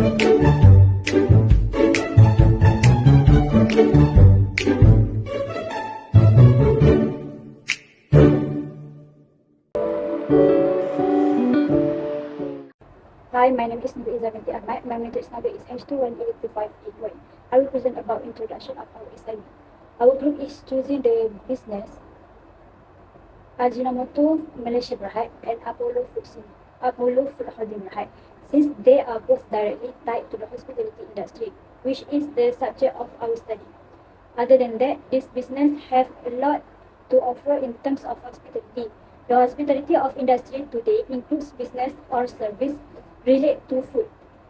Hi, my name is Nurul binti AHMAD. My matrix number is H218258. I will present about introduction of our assignment. Our group is choosing the business Ajinomoto Malaysia Berhad and Apollo Food Holding Berhad, since they are both directly tied to the hospitality industry, which is the subject of our study. Other than that, this business have a lot to offer in terms of hospitality. The hospitality of industry today includes business or service related to food.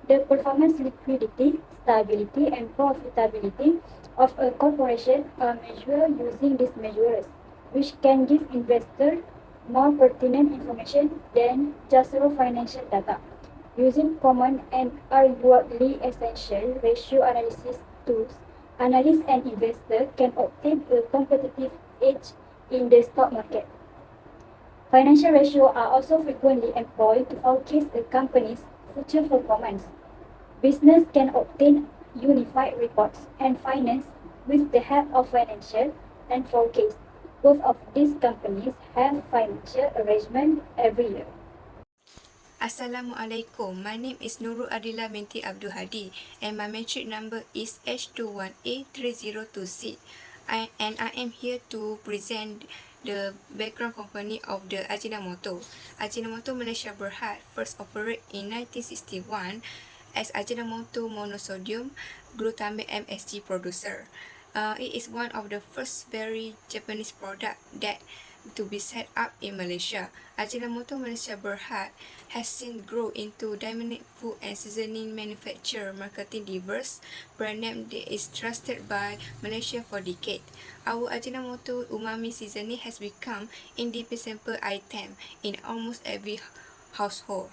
The performance, liquidity, stability, and profitability of a corporation are measured using these measures, which can give investors more pertinent information than just raw financial data. Using common and arguably essential ratio analysis tools, analysts and investors can obtain a competitive edge in the stock market. Financial ratios are also frequently employed to forecast a company's future performance. Business can obtain unified reports and finance with the help of financial and forecast. Both of these companies have financial arrangement every year. Assalamualaikum. My name is Nurul binti ABDUL and my matric number is H21A3026. I am here to present the background company of the Ajinomoto. Ajinomoto Malaysia Berhad first operated in 1961 as Ajinomoto monosodium glutamate MSG producer. It is one of the first very Japanese product that to be set up in Malaysia. Ajinomoto Malaysia Berhad has since grown into dynamic food and seasoning manufacturer, marketing diverse brand name that is trusted by Malaysia for decades. Our Ajinomoto umami seasoning has become indispensable item in almost every household.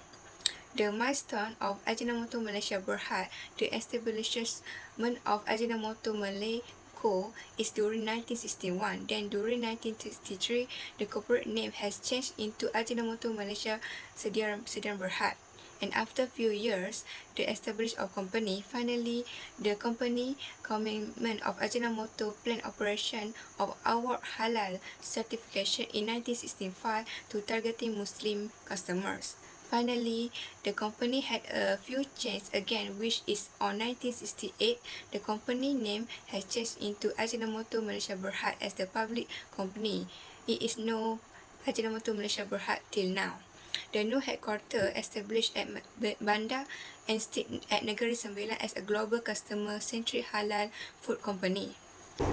The milestone of Ajinomoto Malaysia Berhad, the establishment of Ajinomoto Malay Co. is during 1961. Then during 1963, the corporate name has changed into Ajinomoto Malaysia Sdn Berhad. And after few years, the establishment of company, finally the company commitment of Ajinomoto planned operation of our halal certification in 1965 to targeting Muslim customers. Finally, the company had a few changes again, which is on 1968, the company name has changed into Ajinomoto Malaysia Berhad as the public company. It is now Ajinomoto Malaysia Berhad till now. The new headquarters established at Bandar and stayed at Negeri Sembilan as a global customer-centric halal food company.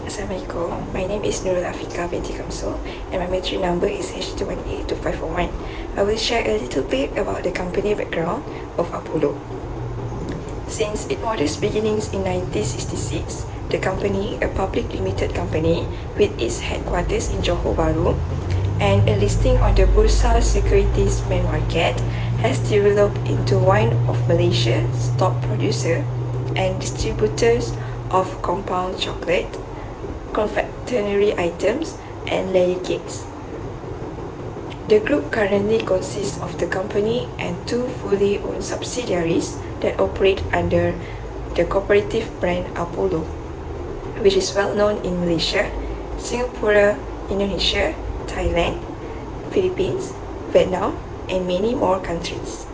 Assalamualaikum. My name is Nurul Afiqah binti KAMSOL and my matric number is H21A2541. I will share a little bit about the company background of Apollo. Since its modest beginnings in 1966, the company, a public limited company with its headquarters in Johor Bahru and a listing on the Bursa Securities Main Market, has developed into one of Malaysia's top producer and distributors of compound chocolate, confectionery items, and layer cakes. The group currently consists of the company and two fully owned subsidiaries that operate under the cooperative brand Apollo, which is well known in Malaysia, Singapore, Indonesia, Thailand, Philippines, Vietnam, and many more countries.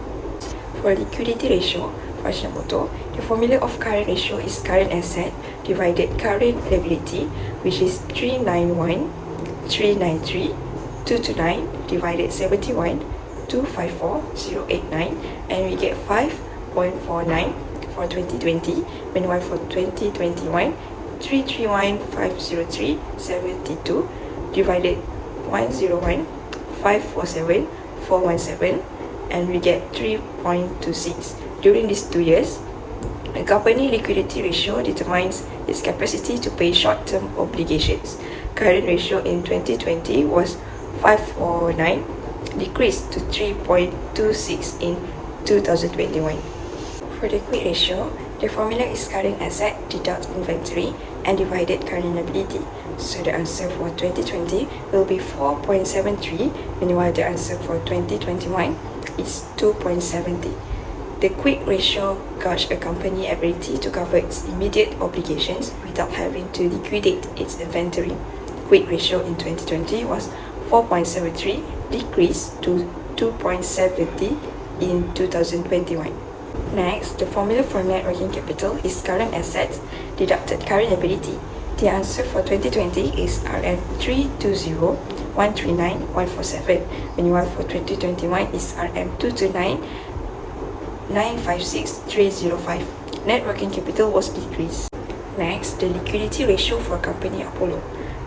For liquidity ratio, for Ajinomoto, the formula of current ratio is current asset divided current liability, which is 391, 393, 229 divided 71, 254, 089, and we get 5.49 for 2020. Meanwhile, for 2021, 331,503, 72 divided 101, 547, 417, and we get 3.26. During these 2 years, the company liquidity ratio determines its capacity to pay short-term obligations. Current ratio in 2020 was 549, decreased to 3.26 in 2021. For the quick ratio, the formula is current asset deduct inventory and divided current liability. So the answer for 2020 will be 4.73, meanwhile the answer for 2021 is 2.70. The quick ratio gauged a company's ability to cover its immediate obligations without having to liquidate its inventory. Quick ratio in 2020 was 4.73, decreased to 2.70 in 2021. Next, the formula for net working capital is current assets deducted current liability. The answer for 2020 is RM320,139,147, meanwhile for 2021 is RM229,956,305. Net working capital was decreased. Next, the liquidity ratio for company Apollo.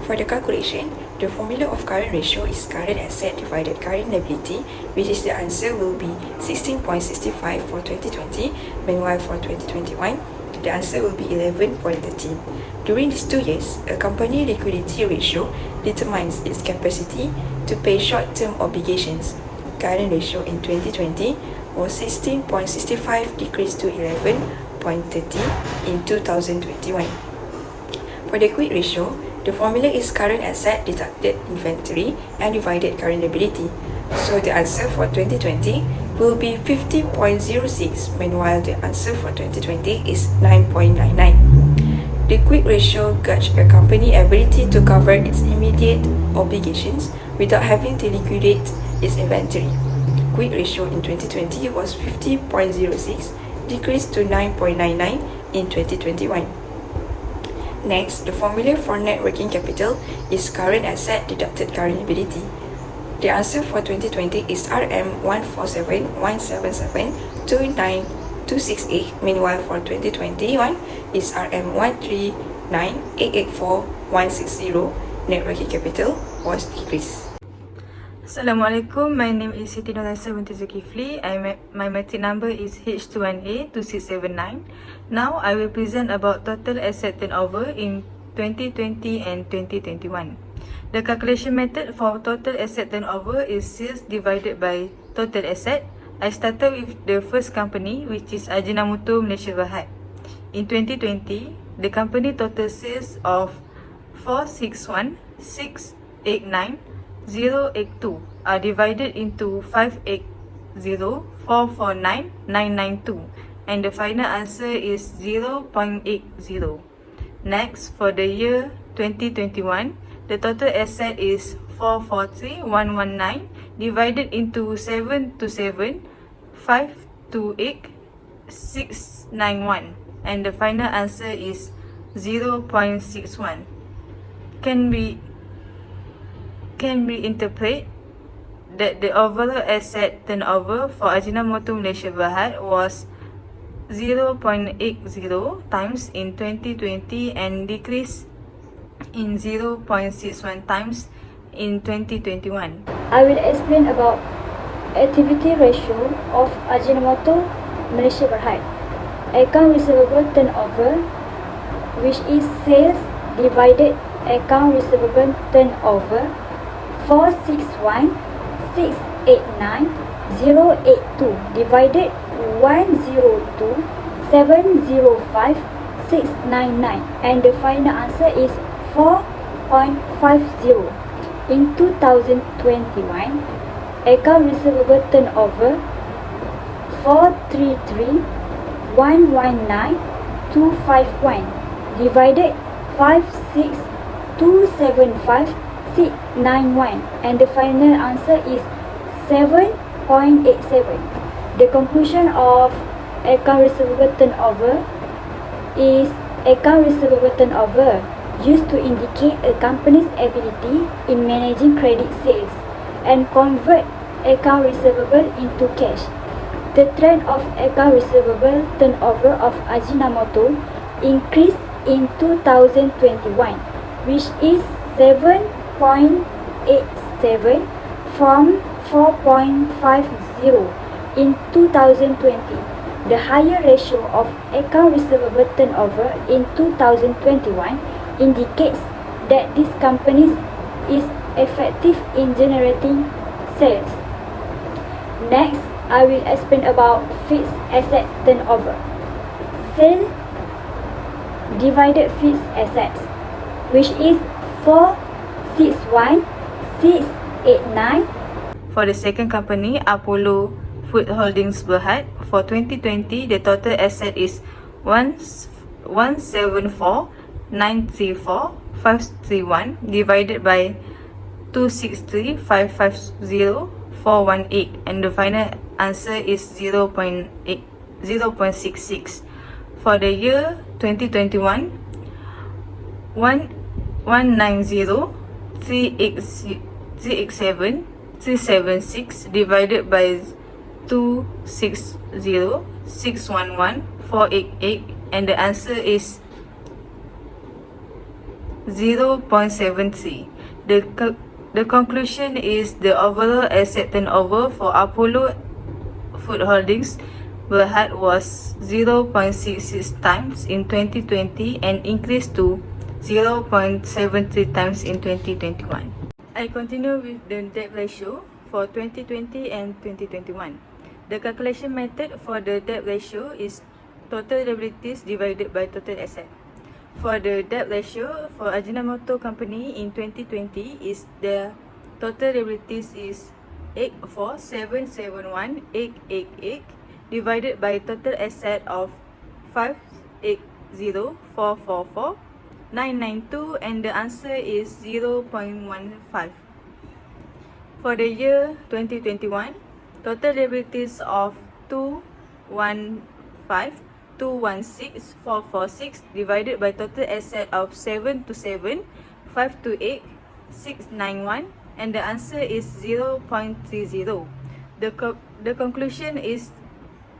For the calculation, the formula of current ratio is current asset divided current liability, which is the answer will be 16.65 for 2020, meanwhile for 2021, the answer will be 11.13. During these 2 years, a company liquidity ratio determines its capacity to pay short-term obligations. Current ratio in 2020 was 16.65, decreased to 11.30 in 2021. For the quick ratio, the formula is current asset deducted inventory and divided current liability. So the answer for 2020 will be 50.06, meanwhile the answer for 2020 is 9.99. The quick ratio gauged a company's ability to cover its immediate obligations without having to liquidate its inventory. Quick ratio in 2020 was 50.06, decreased to 9.99 in 2021. Next, the formula for net working capital is current asset deducted current liability. The answer for 2020 is RM147,177,29268. Meanwhile, for 2021 is RM139,884,160. Net working capital was decreased. Assalamualaikum, my name is Siti Nuraisaha binti ZULKIFELI. My matric number is H21A2679. Now I will present about total asset turnover in 2020 and 2021. The calculation method for total asset turnover is sales divided by total asset. I started with the first company, which is Ajinomoto Malaysia Berhad. In 2020, the company total sales of 461,689,082 are divided into 580,449,992, and the final answer is 0.80. Next, for the year 2021, the total asset is 443,119 divided into 727,528,691, and the final answer is 0.61. Can we interpret that the overall asset turnover for Ajinomoto Malaysia Berhad was 0.80 times in 2020 and decreased in 0.61 times in 2021. I will explain about activity ratio of Ajinomoto Malaysia Berhad. Account receivable turnover, which is sales divided account receivable turnover, 461,689,082 divided 102,705,699, and the final answer is 4.50. In 2021, account receivable turnover 433,119,251 divided 56,275,691, and the final answer is 7.87. The conclusion of account receivable turnover is account receivable turnover used to indicate a company's ability in managing credit sales and convert account receivable into cash. The trend of account receivable turnover of Ajinomoto increased in 2021, which is 7.87 from 4.50 in 2020. The higher ratio of account receivable turnover in 2021 indicates that this company is effective in generating sales. Next, I will explain about fixed asset turnover. Sale divided fixed assets, which is 461,689. For the second company, Apollo Food Holdings Berhad, for 2020, the total asset is 174,934,531 divided by 263,550,418, and the final answer is 0.66. For the year 2021, 190,387,376 divided by 260,611,488, and the answer is 0.73. The conclusion is the overall asset turnover for Apollo Food Holdings Berhad was 0.66 times in 2020 and increased to 0.73 times in 2021. I continue with the debt ratio for 2020 and 2021. The calculation method for the debt ratio is total liabilities divided by total asset. For the debt ratio for Ajinomoto Company in 2020 is the total liabilities is 84771,888 divided by total asset of 580,444,992, and the answer is 0.15. For the year 2021, total liabilities of 215,216,446 divided by total asset of 727,528,691, and the answer is 0.30. The conclusion is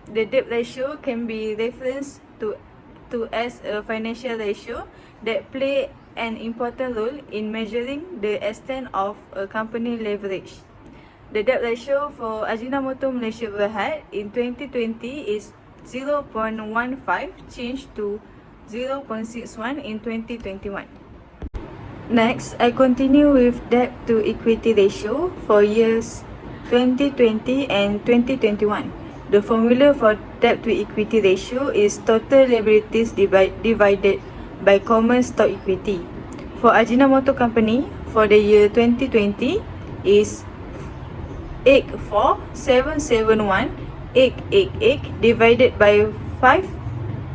the debt ratio can be referenced to as a financial ratio that play an important role in measuring the extent of a company leverage. The debt ratio for Ajinomoto Malaysia Berhad in 2020 is 0.15, changed to 0.61 in 2021. Next, I continue with debt to equity ratio for years 2020 and 2021. The formula for debt to equity ratio is total liabilities divided by common stock equity. For Ajinomoto Company for the year 2020 is 84771,888 divided by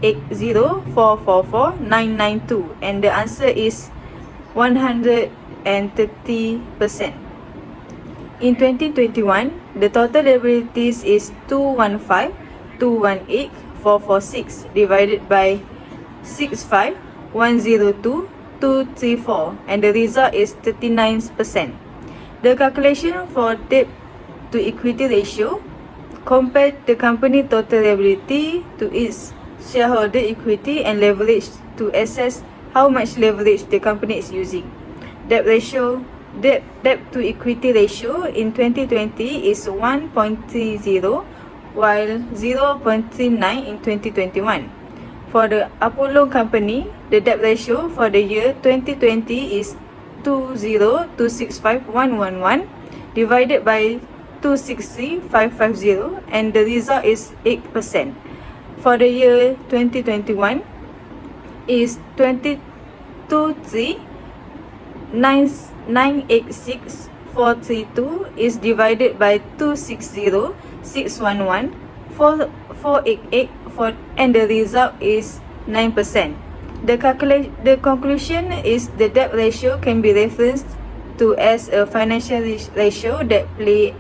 580,444,992, and the answer is 130%. In 2021, the total liabilities is 215,218,446 divided by 65,102,234, and the result is 39%. The calculation for debt to equity ratio compared the company total liability to its shareholder equity and leverage to assess how much leverage the company is using. Debt to equity ratio in 2020 is 1.30 while 0.39 in 2021. For the Apollo Company, the debt ratio for the year 2020 is 20265,111 divided by 260,550, and the result is 8%. For the year 2021 is 22,986,432 is divided by 260,611,488 and the result is 9%. The conclusion is the debt ratio can be referenced to as a financial ratio that play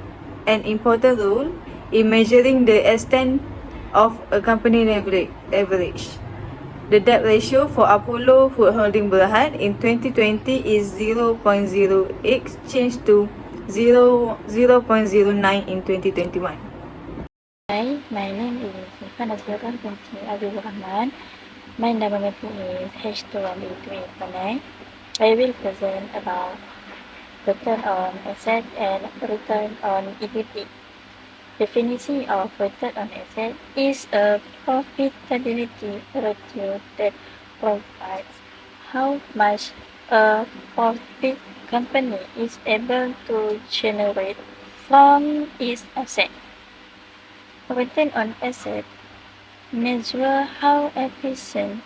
an important role in measuring the extent of a company leverage. The debt ratio for Apollo Food Holding Berhad in 2020 is 0.08, changed to 0.09 in 2021. Hi, my name is NADZIRAH binti RAHMAN. My number is H21839. I will present about return on asset and return on equity. Definition of return on asset is a profitability ratio that provides how much a profit company is able to generate from its asset. Return on asset measures how efficient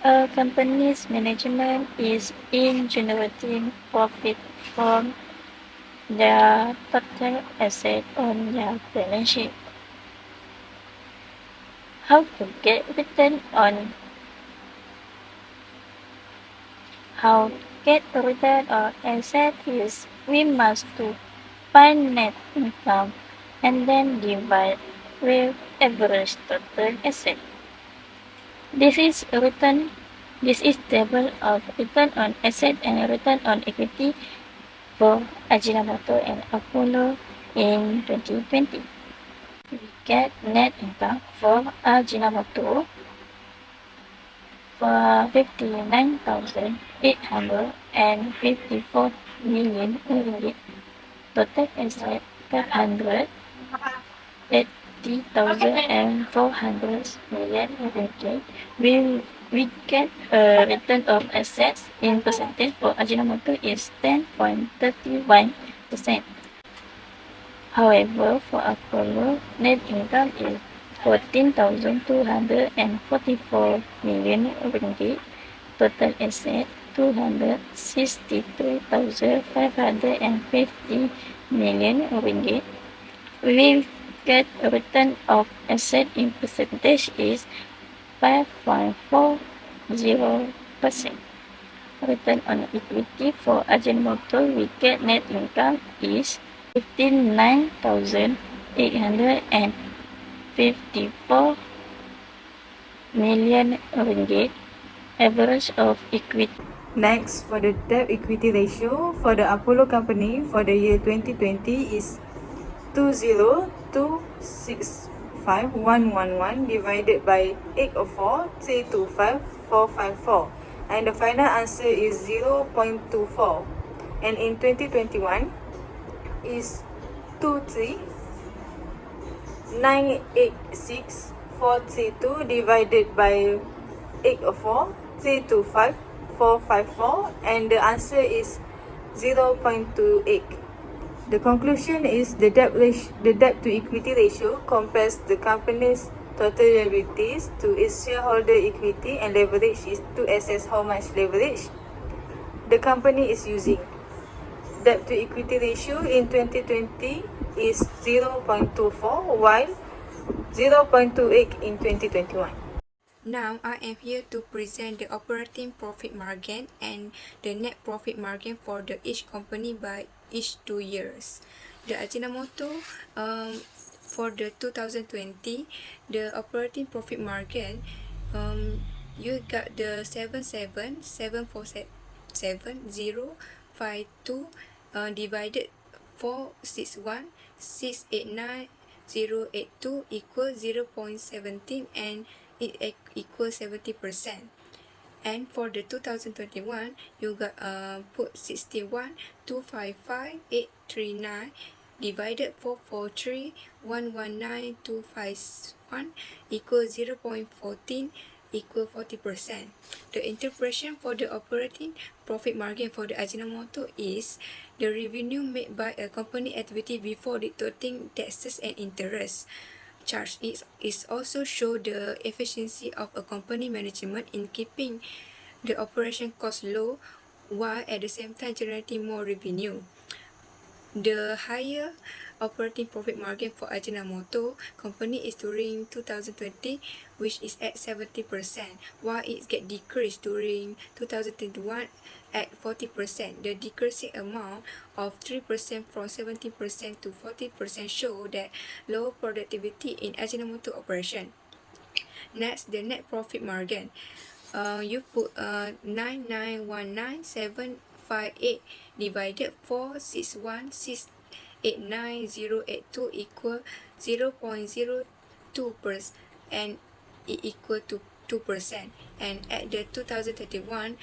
a company's management is in generating profit from their total asset on their balance sheet. how to get return on asset is we must to find net income and then divide with average total asset. This is table of return on asset and return on equity for Ajinomoto and Apollo in 2020. We get net income for Ajinomoto for 59,854 million ringgit. Total asset 580,400 million ringgit. We get a return of assets in percentage for Ajinomoto is 10.31%. However, for Apollo, net income is 14,244 million ringgit. Total asset 263,550 million ringgit. We get a return of asset in percentage is 5.40%. Return on equity for Ajinomoto, we get net income is 59,854 million ringgit. Average of equity. Next, for the debt equity ratio for the Apollo company for the year 2020 is 20265,111 divided by 804,325,454, and the final answer is 0.24. And in 2021 is 23986,432 divided by 804,325,454, and the answer is 0.28. The conclusion is the debt to equity ratio compares the company's total liabilities to its shareholder equity, and leverage is to assess how much leverage the company is using. Debt to equity ratio in 2020 is 0.24 while 0.28 in 2021. Now I am here to present the operating profit margin and the net profit margin for each company by each 2 years. The Ajinomoto for the 2020, the operating profit margin, you got the 77,747,052 divided 461,689,082 equals 0.17, and it equals 70%. And for the 2021, you got put 61,255,839 divided 443,119,251 equals 0.14 equal 40%. The interpretation for the operating profit margin for the Ajinomoto is the revenue made by a company activity before deducting taxes and interest charge. It also show the efficiency of a company management in keeping the operation cost low while at the same time generating more revenue. The higher operating profit margin for Ajinomoto company is during 2020, which is at 70%, while it get decreased during 2021 at 40%. The decreasing amount of 3% from 70% to 40% show that lower productivity in Ajinomoto operation. Next, the net profit margin. You put 9919758 divided 461,689,082 equal 0.02%, and it equal to 2%. And at the 2031,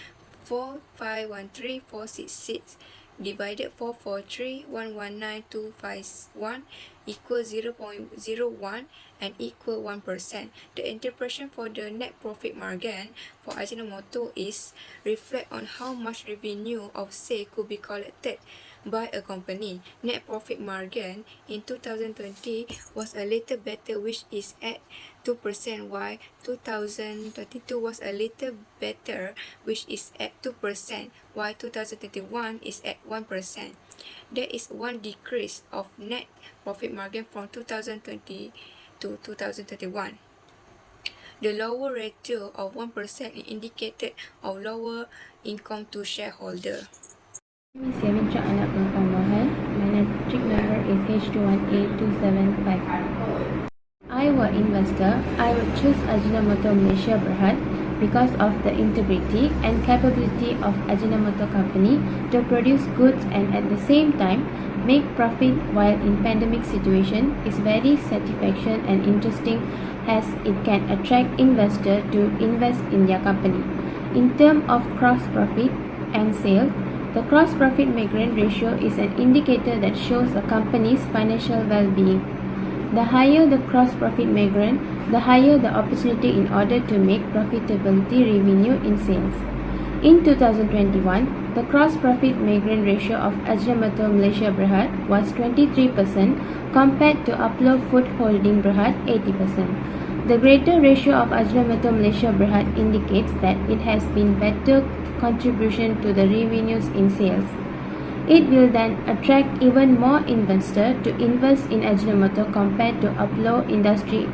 4513466 divided 443,119,251 equals 0.01 and equal 1%. The interpretation for the net profit margin for Ajinomoto is reflect on how much revenue of sale could be collected by a company. Net profit margin in 2020 was a little better, which is at 2%, while 2022 was a little better, which is at 2%, while 2021 is at 1%. There is one decrease of net profit margin from 2020 to 2021. The lower ratio of 1% is indicated of lower income to shareholder. My name is YAVINTRA anak perempuan MOHAN. My matric number is H21A2755. I were investor, I would choose Ajinomoto Malaysia Berhad because of the integrity and capability of Ajinomoto Company to produce goods and at the same time make profit while in pandemic situation is very satisfaction and interesting as it can attract investor to invest in their company. In terms of gross profit and sales, the gross profit migrant ratio is an indicator that shows a company's financial well-being. The higher the gross profit migrant, the higher the opportunity in order to make profitability revenue in sales. In 2021, the gross profit migrant ratio of Ajinomoto Malaysia Berhad was 23% compared to Upload Food Holding Berhad 80%. The greater ratio of Ajinomoto Malaysia Berhad indicates that it has been better contribution to the revenues in sales. It will then attract even more investors to invest in Ajinomoto compared to Upload industries.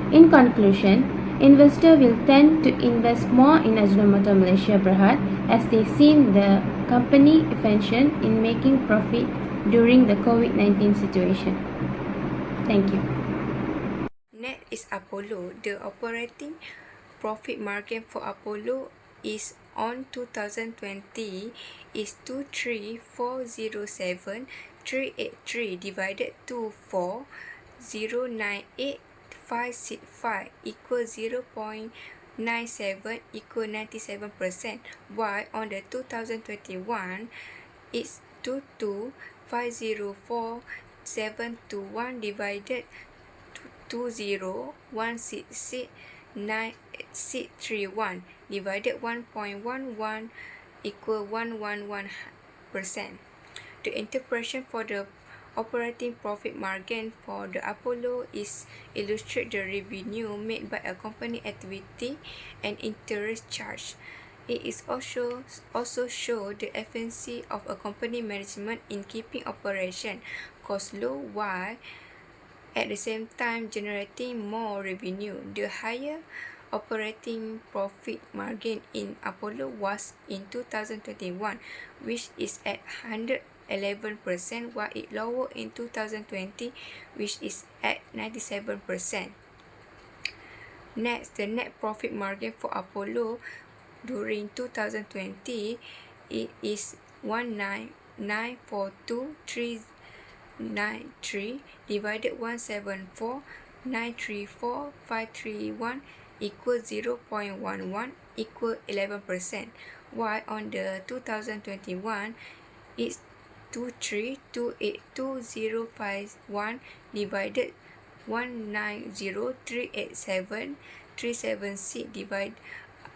In conclusion, investors will tend to invest more in Ajinomoto Malaysia Berhad as they seen the company efficient in making profit during the COVID-19 situation. Thank you. Next is Apollo. The operating profit margin for Apollo is on 2020 is 23407,383 divided to 4,098,565 equals 0.97 equal 97%, while on the 2021 it's 22504,721 divided to 20,166,931 divided 1.11 equal 111%. The interpretation for the operating profit margin for the Apollo is illustrate the revenue made by a company activity and interest charge. It is also show the efficiency of a company management in keeping operation cost low while at the same time generating more revenue. The higher operating profit margin in Apollo was in 2021, which is at 111%, while it lower in 2020, which is at 97%. Next, the net profit margin for Apollo during 2020 it is 19942,393 divided 174,934,531 equals 0.11 equal 11%, while on the 2021 it's 23282,051 divided 190,387,376 divide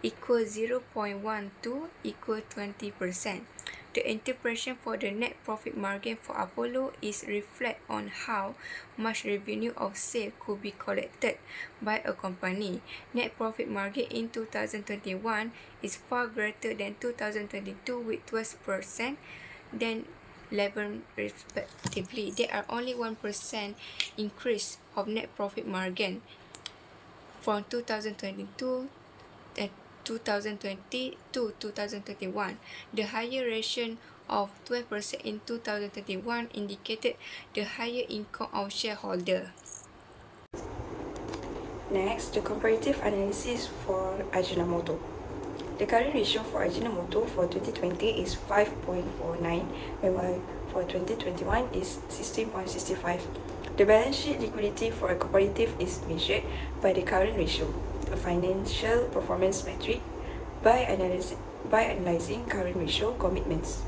equals 0.12 equal 20%. The interpretation for the net profit margin for Apollo is reflect on how much revenue of sale could be collected by a company. Net profit margin in 2021 is far greater than 2022 with 12% than 11 respectively. There are only 1% increase of net profit margin from 2022 and 2020 to 2021. The higher ratio of 12% in 2021 indicated the higher income of shareholder. Next, the comparative analysis for Ajinomoto. The current ratio for Ajinomoto for 2020 is 5.49, while for 2021 is 16.65. The balance sheet liquidity for a cooperative is measured by the current ratio, a financial performance metric, by analyzing current ratio commitments.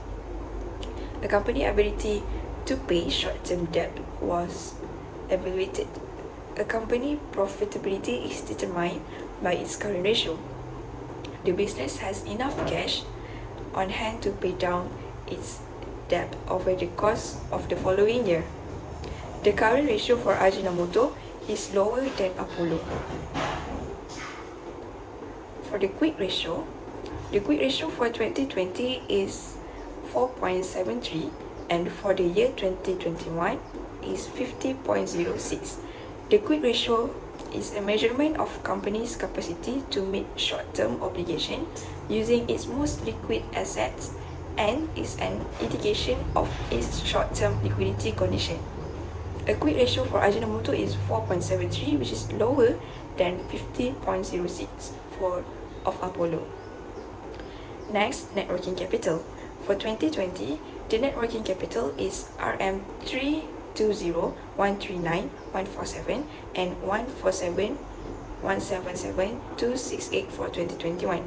The company ability to pay short-term debt was evaluated. A company profitability is determined by its current ratio. The business has enough cash on hand to pay down its debt over the course of the following year. The current ratio for Ajinomoto is lower than Apollo. For the quick ratio for 2020 is 4.73 and for the year 2021 is 50.06. The quick ratio is a measurement of company's capacity to meet short-term obligation using its most liquid assets and is an indication of its short-term liquidity condition. A quick ratio for Ajinomoto is 4.73, which is lower than 15.06 of Apollo. Next, net working capital. For 2020, the net working capital is RM320,139,147 and 147,177,268 for 2021.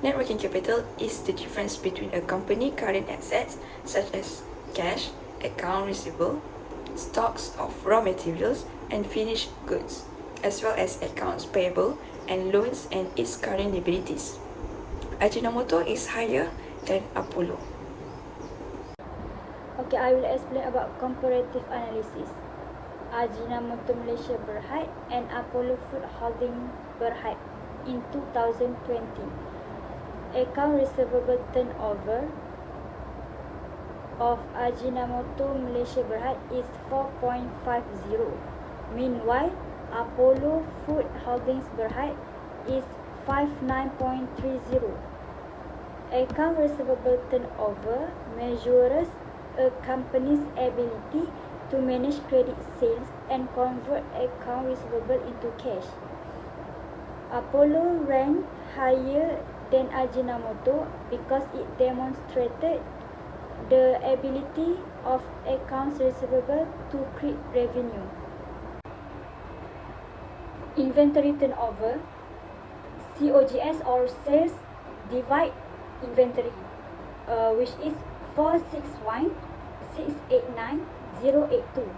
Net working capital is the difference between a company's current assets such as cash, account receivable, stocks of raw materials and finished goods, as well as accounts payable and loans and its current liabilities. Ajinomoto is higher than Apollo. Okay, I will explain about comparative analysis. Ajinomoto Malaysia Berhad and Apollo Food Holding Berhad in 2020. Account receivable turnover of Ajinomoto Malaysia Berhad is 4.50. Meanwhile, Apollo Food Holdings Berhad is 59.30. Account receivable turnover measures a company's ability to manage credit sales and convert account receivable into cash. Apollo ranked higher than Ajinomoto because it demonstrated the ability of accounts receivable to create revenue. Inventory turnover, COGS or sales divide inventory, which is 461,689,082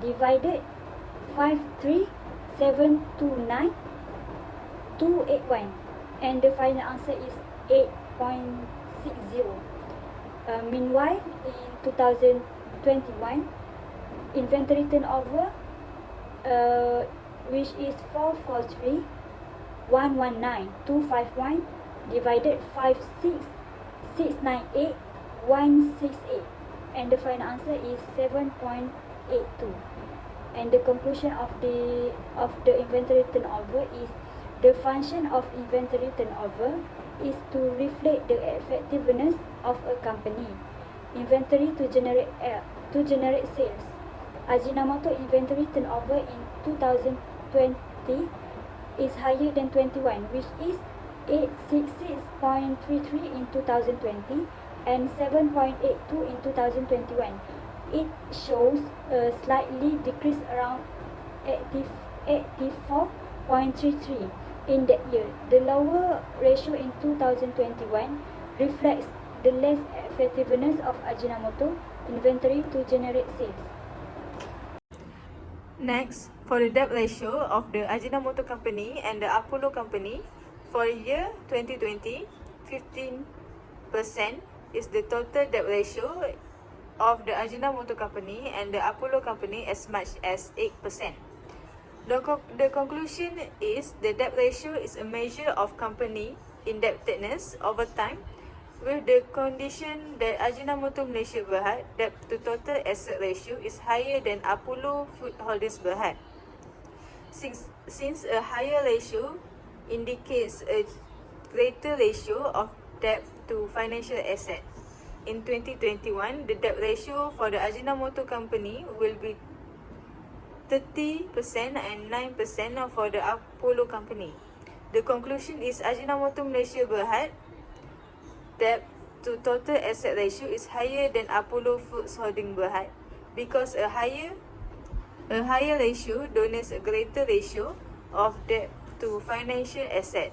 divided 53,729,281, and the final answer is 8.60. Meanwhile, in 2021, inventory turnover, which is 443,119,251 divided 56,698,168, and the final answer is 7.82. And the conclusion of the inventory turnover is the function of inventory turnover is to reflect the effectiveness of a company. Inventory to generate sales. Ajinomoto inventory turnover in 2020 is higher than 21, which is 866.33 in 2020 and 7.82 in 2021. It shows a slightly decrease around 84.33 in that year. The lower ratio in 2021 reflects the less effectiveness of Ajinomoto inventory to generate sales. Next, for the debt ratio of the Ajinomoto company and the Apollo company, for year 2020, 15% is the total debt ratio of the Ajinomoto company and the Apollo company as much as 8%. The conclusion is the debt ratio is a measure of company indebtedness over time, with the condition that Ajinomoto Malaysia Berhad debt to total asset ratio is higher than Apollo Food Holdings Berhad. Since a higher ratio indicates a greater ratio of debt to financial assets. In 2021, the debt ratio for the Ajinomoto company will be 30% and 9% for the Apollo company. The conclusion is Ajinomoto Malaysia Berhad debt to total asset ratio is higher than Apollo Foods Holding Berhad because a higher ratio denotes a greater ratio of debt to financial asset.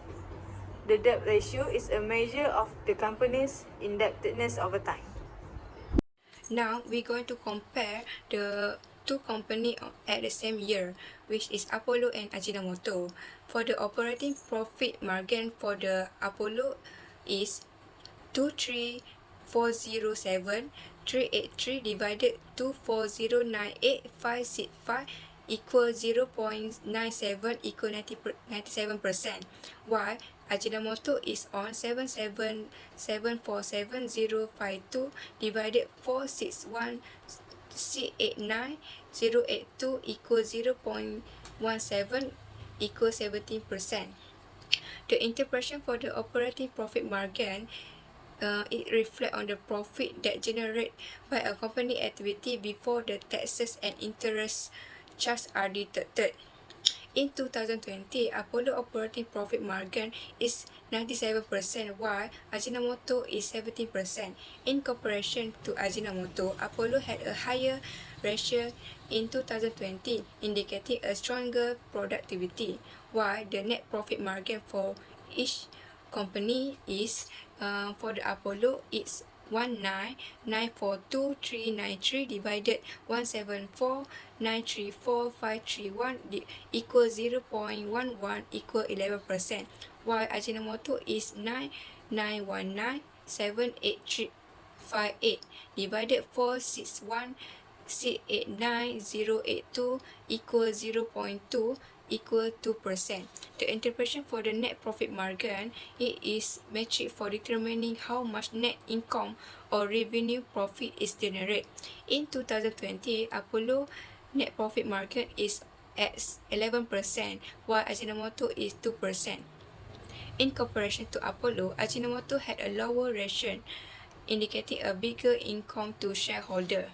The debt ratio is a measure of the company's indebtedness over time. Now we're going to compare the two companies at the same year, which is Apollo and Ajinomoto. For the operating profit margin for the Apollo is 23,407,383 divided 24098,565 equal 0.97 equal 97%, while Ajinomoto is on 77,747,052 divided 461,689,082 equal 0.17 equals 17%. The interpretation for the operating profit margin it reflects on the profit that generated by a company activity before the taxes and interest charges are deducted. In 2020, Apollo operating profit margin is 97%, while Ajinomoto is 17%. In comparison to Ajinomoto, Apollo had a higher ratio in 2020, indicating a stronger productivity, while the net profit margin for each company is for the Apollo it's 19,942,393 divided 174,934,531 equals 0.11 equal 11%, while Ajinomoto is 9,919,78358 divided 461,689,082 equals 0.2 equal 2%. The interpretation for the net profit margin, it is metric for determining how much net income or revenue profit is generated. In 2020, Apollo net profit margin is at 11%, while Ajinomoto is 2%. In comparison to Apollo, Ajinomoto had a lower ratio, indicating a bigger income to shareholder.